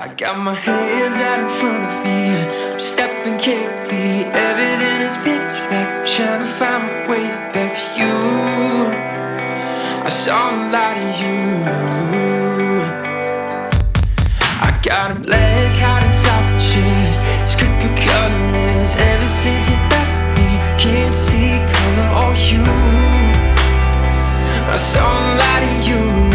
I got my hands out in front of me, I'm stepping carefully. Everything is pitch black, I'm trying to find my way back to you. I saw a lot of you. I got a black heart inside my chest, it's colorless. Ever since you left me, can't see color or hue. I saw a lot of you.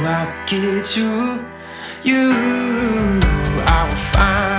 I'll get to you, I will find